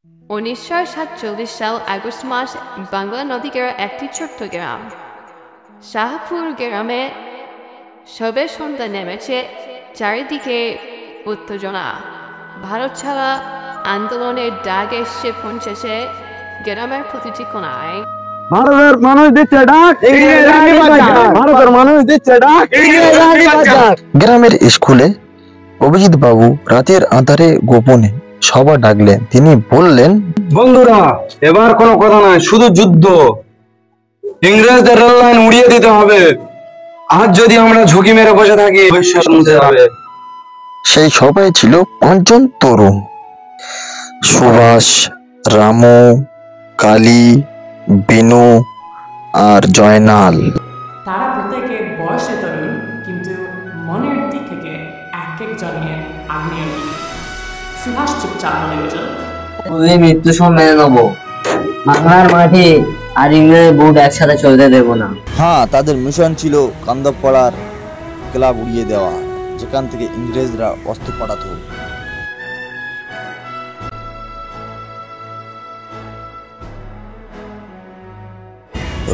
1947 সাল আগস্ট মাস বাংলা নদীগড়া একটি ছোট্ট গ্রাম শাহপুর গ্রামে সবে সন্ধ্যা নেমেছে, চারিদিকে উত্তেজনা। ভারত ছাড়া আন্দোলনের ডাক এসে পৌঁছেছে গ্রামের প্রতিটি কোণায়। ভারতের মানুষ দিচ্ছে ডাক, ভারতের মানুষ দিচ্ছে ডাক। গ্রামের স্কুলে অভিজিৎ বাবু রাতের আঁধারে গোপনে সভা ডাকলেন। তিনি বললেন, বন্ধুরা, এবার কোনো কথা নয়, শুধু যুদ্ধ। ইংরেজদের রেল লাইন উড়িয়ে দিতে হবে। আজ যদি আমরা ঝুঁকি মেরে বসে থাকি, ভবিষ্যৎ মুছে যাবে। সেই সভায় ছিল 5 জন তরুণ: সুভাষ, রামু, কালী, বিনু আর জয়নাল। তারা প্রত্যেকে বয়সে তরুণ, কিন্তু মনের দিক থেকে এক একজনের আগ্নেয়। সুভাষ চুপচাপ বলে গেল, ওই মৃত্যু সব মেনে নেবো। বাংলার মাটি আর ইংরেজের বুট একসাথে চলতে দেব না। হ্যাঁ, তাদের মিশন ছিল কান্দপাড়ার ক্লাব উড়িয়ে দেওয়া, যেখান থেকে ইংরেজরা অস্ত্র পাঠাতো।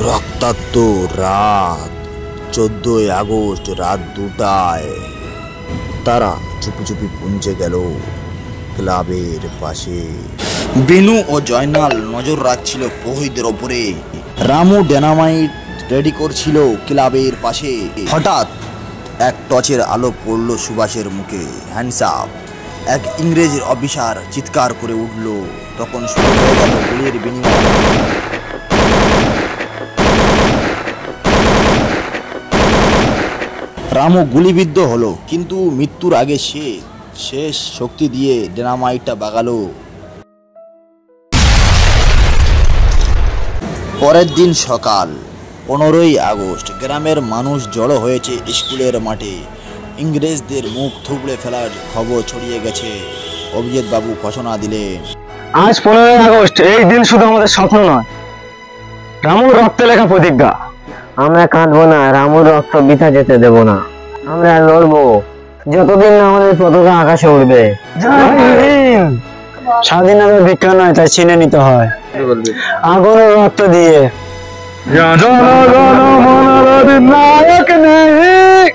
রক্তাক্ত রাত, 14 আগস্ট রাত 2টায় তারা চুপি চুপি পৌঁছে গেল ক্লাবের পাশে। বেনু ও জয়নাল নজর রাখছিল প্রহরীদের ওপরে। রামু ডায়নামাইট রেডি করছিল ক্লাবের পাশে। হঠাৎ এক টর্চের আলো পড়ল সুভাষের মুখে। Hands up! এক ইংরেজ অফিসার চিৎকার করে উঠল। তখন শুরু হয়ে গেল গুলির বিনিময়। রামু গুলিবিদ্ধ হলো, কিন্তু মৃত্যুর আগে সে শেষ শক্তি দিয়ে ডায়নামাইটটা বাগালো। পরের দিন সকাল 15ই আগস্ট, গ্রামের মানুষ জড়ো হয়েছে স্কুলের মাঠে। ইংরেজদের মুখ থুবড়ে ফেলার খবর ছড়িয়ে গেছে। অভিজিৎ বাবু ঘোষণা দিলেন, আজ 15ই আগস্ট, এই দিন শুধু আমাদের স্বপ্ন নয়, রামুর রক্তে লেখা প্রতিজ্ঞা। আমরা কাঁদবো না, রামুর রক্ত বৃথা যেতে দেব না। আমরা লড়বো যতদিন না আমাদের পতাকা আকাশে উঠবে। স্বাধীনতা ভিক্ষা নয়, তাই চিনে নিতে হয় আগুনের রক্ত দিয়ে। জনগণ মন অধিনায়ক নেই।